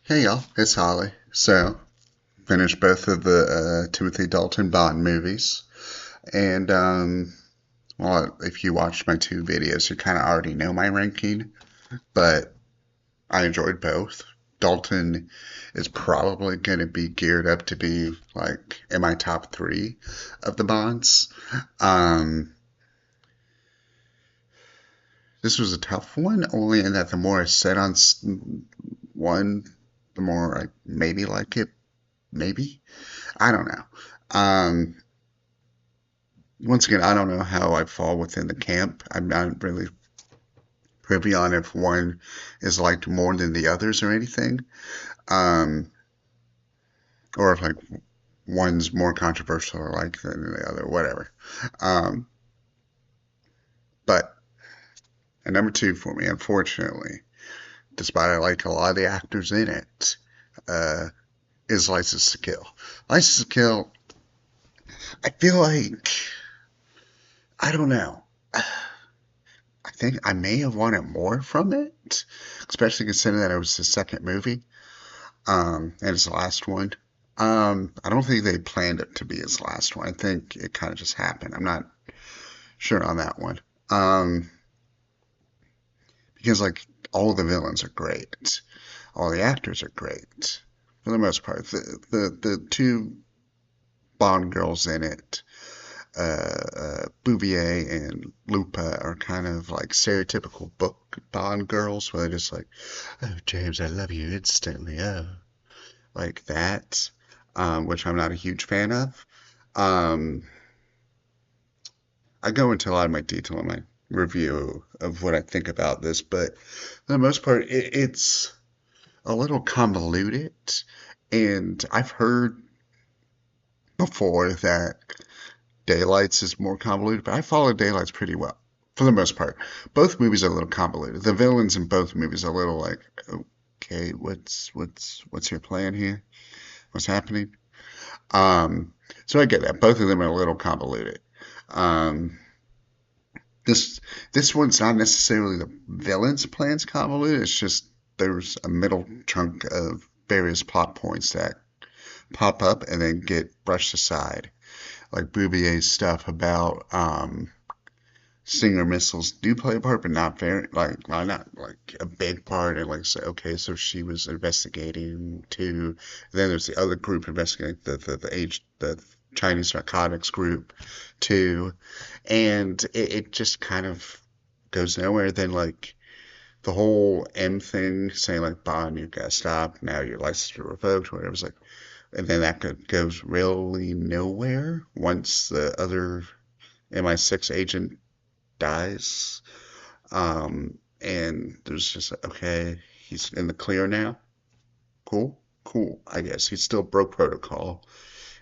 Hey y'all, it's Holly. So, finished both of the Timothy Dalton Bond movies. And, well, if you watched my two videos, you kind of already know my ranking, but I enjoyed both. Dalton is probably going to be geared up to be, like, in my top three of the Bonds. Um, this was a tough one, only in that the more I said on one, the more I maybe like it. Maybe. I don't know. Um, Once again, I don't know how I fall within the camp. I'm not really privy on if one is liked more than the others or anything, um, or if like one's more controversial or like than the other, whatever. Um, but a number two for me, unfortunately, despite I like a lot of the actors in it, uh, is License to Kill. License to Kill, I feel like I don't know. I think I may have wanted more from it, especially considering that it was the second movie, and his last one. I don't think they planned it to be his last one. I think it kind of just happened. I'm not sure on that one. Um, because like all the villains are great, all the actors are great for the most part. The two Bond girls in it, Bouvier and Lupa, are kind of like stereotypical book Bond girls, where they're just like, "Oh, James, I love you instantly," like that, which I'm not a huge fan of. Um, I go into a lot of my detail in my review of what I think about this, but for the most part, it's a little convoluted, and I've heard before that Daylights is more convoluted, but I follow Daylights pretty well for the most part. Both movies are a little convoluted. The villains in both movies are a little like, okay, what's your plan here? What's happening? So I get that. Both of them are a little convoluted. Um, this this one's not necessarily the villain's plan's convoluted. It's just there's a middle chunk of various plot points that pop up and then get brushed aside, like Bouvier's stuff about Stinger missiles do play a part, but not very like well, not like a big part. And like say, okay, so she was investigating too. Then there's the other group investigating the Chinese narcotics group too, and it just kind of goes nowhere. Then like the whole M thing, saying like Bond, you gotta stop now. Your license is revoked, whatever. It's like, and then that goes really nowhere once the other MI6 agent dies. And there's just okay, he's in the clear now. Cool, cool. I guess he still broke protocol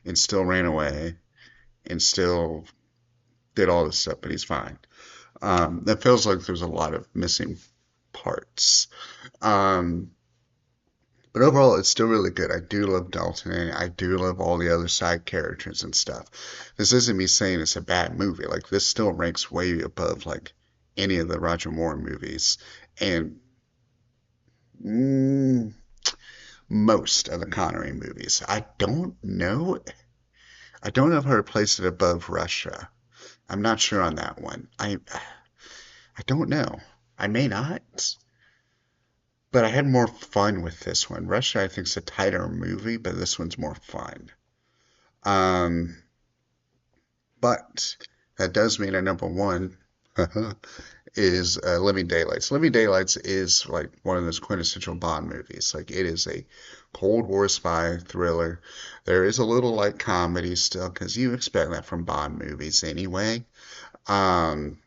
and still ran away and still did all this stuff, but he's fine. That feels like there's a lot of missing parts. Um, but overall, it's still really good. I do love Dalton and I do love all the other side characters and stuff. This isn't me saying it's a bad movie. Like, this still ranks way above, like, any of the Roger Moore movies and mm, most of the Connery movies. I don't know if I would place it above Russia. I'm not sure on that one. I don't know. I may not. But I had more fun with this one. Russia, I think, is a tighter movie, but this one's more fun. Um, but that does mean a number one is Living Daylights. Living Daylights is like one of those quintessential Bond movies. Like it is a Cold War spy thriller. There is a little like comedy still, because you expect that from Bond movies anyway. Um,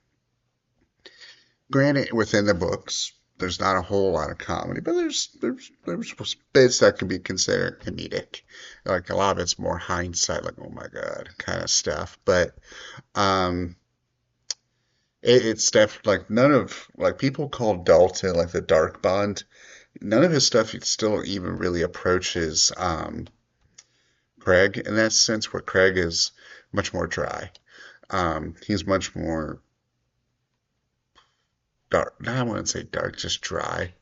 Granted, within the books, there's not a whole lot of comedy, but there's bits that can be considered comedic. Like a lot of it's more hindsight, like oh my god, kind of stuff. But um, it's definitely like none of like people call Dalton like the Dark Bond. None of his stuff still even really approaches Craig in that sense, where Craig is much more dry. He's much more dark. No, I wouldn't say dark, just dry.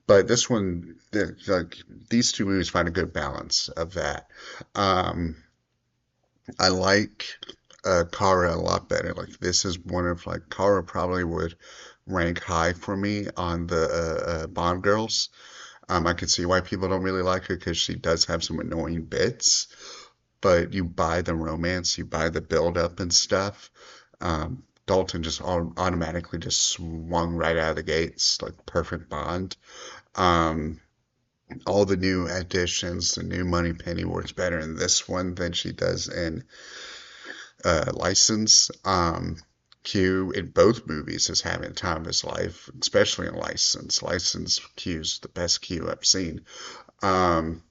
But this one, like these two movies find a good balance of that. Um, I like Kara a lot better. Like this is one of like Kara probably would rank high for me on the Bond girls. I can see why people don't really like her because she does have some annoying bits, but you buy the romance, you buy the build up and stuff. Dalton just automatically just swung right out of the gates, like perfect Bond. Um, all the new additions, the new Money Penny works better in this one than she does in License. Q in both movies is having the time of his life, especially in License. License Q's the best Q I've seen. Um,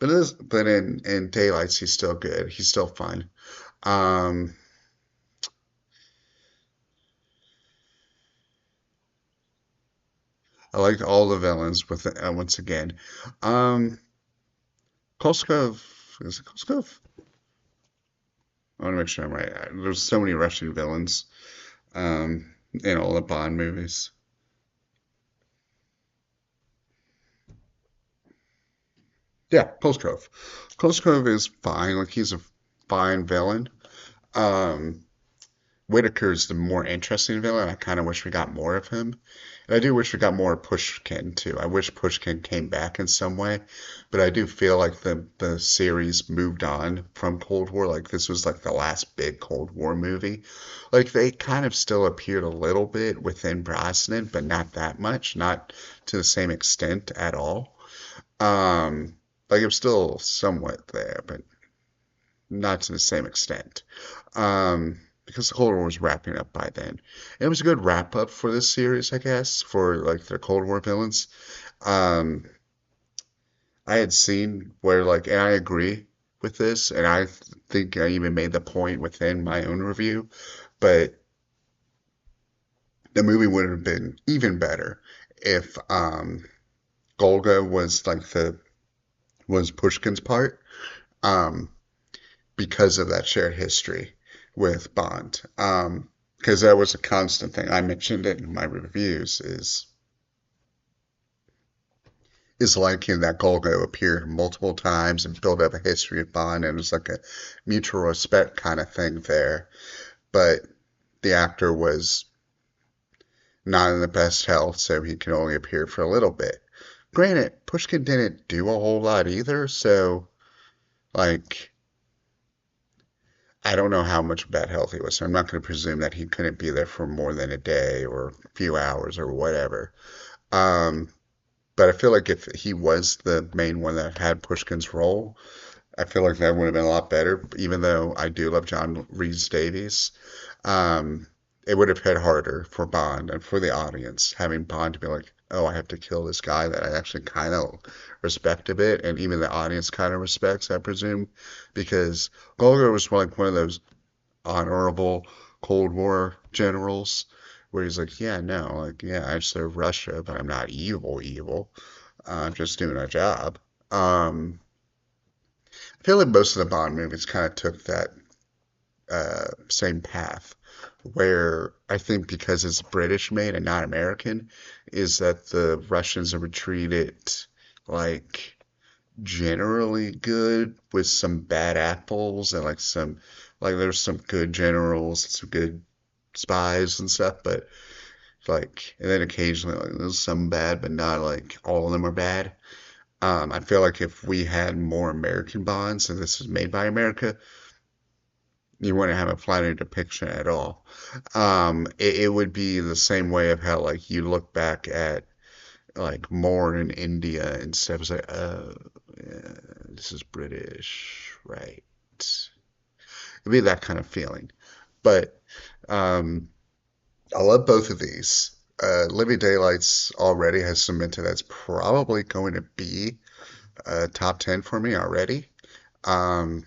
but in Daylights he's still good. He's still fun. Um, I like all the villains with once again. Um, Koskov is it Koskov? I want to make sure I'm right. There's so many Russian villains in all the Bond movies. Yeah, Koskov. Koskov is fine. Like he's a fine villain. Um, Whitaker's the more interesting villain. I kind of wish we got more of him. And I do wish we got more of Pushkin too. I wish Pushkin came back in some way, but I do feel like the series moved on from Cold War. Like this was like the last big Cold War movie. Like they kind of still appeared a little bit within Brosnan, but not that much, not to the same extent at all. Um, like it was still somewhat there, but not to the same extent. Because the Cold War was wrapping up by then. And it was a good wrap up for this series, I guess, for like the Cold War villains. Um, I had seen where like, and I agree with this, and I think I even made the point within my own review, but the movie would have been even better if Golga was like the was Pushkin's part. Um, because of that shared history with Bond. Because that was a constant thing. I mentioned it in my reviews is liking that Golgo appeared multiple times and build up a history of Bond, and it's like a mutual respect kind of thing there. But the actor was not in the best health, so he could only appear for a little bit. Granted, Pushkin didn't do a whole lot either, so like I don't know how much bad health he was, so I'm not going to presume that he couldn't be there for more than a day or a few hours or whatever. Um, but I feel like if he was the main one that had Pushkin's role, I feel like that would have been a lot better. Even though I do love John Rhys Davies, um, it would have hit harder for Bond and for the audience having Bond to be like, "Oh, I have to kill this guy that I actually kind of respect a bit," and even the audience kind of respects, I presume, because Golgar was like one of those honorable Cold War generals where he's like, "Yeah, no, like, yeah, I serve Russia, but I'm not evil, evil. I'm just doing a job." I feel like most of the Bond movies kind of took that same path, where I think because it's British made and not American, is that the Russians are treated like generally good with some bad apples and like some like there's some good generals, some good spies and stuff, but like and then occasionally like there's some bad, but not like all of them are bad. I feel like if we had more American Bonds and this is made by America, you wouldn't have a flattering depiction at all. It would be the same way of how like you look back at like more in India and stuff. It's like, oh, yeah, this is British, right? It'd be that kind of feeling. But um, I love both of these. Living Daylights already has cemented that's probably going to be top 10 for me already. Um,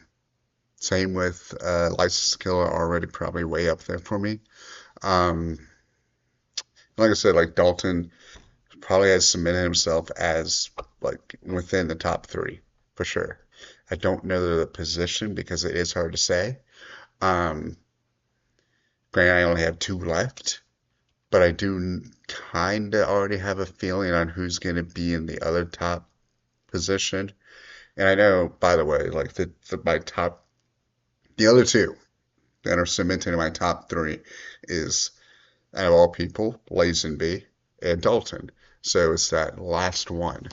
Same with License to Kill already probably way up there for me. Um, like I said, like Dalton probably has cemented himself as like within the top three for sure. I don't know the position because it is hard to say. Um, Granted, I only have two left, but I do kind of already have a feeling on who's going to be in the other top position. And I know, by the way, like the other two that are cemented in my top three is, out of all people, Lazenby and Dalton. So it's that last one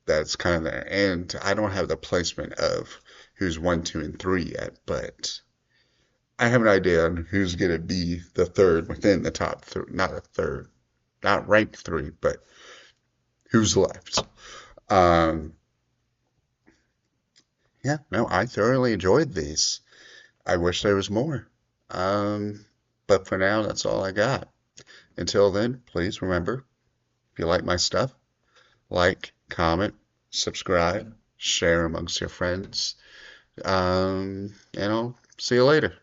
that's kind of there. And I don't have the placement of who's one, two, and three yet, but I have an idea on who's going to be the third within the top three. Not the third, not ranked three, but who's left. Um, yeah, no, I thoroughly enjoyed these. I wish there was more. Um, but for now, that's all I got. Until then, please remember, if you like my stuff, like, comment, subscribe, share amongst your friends. And I'll see you later.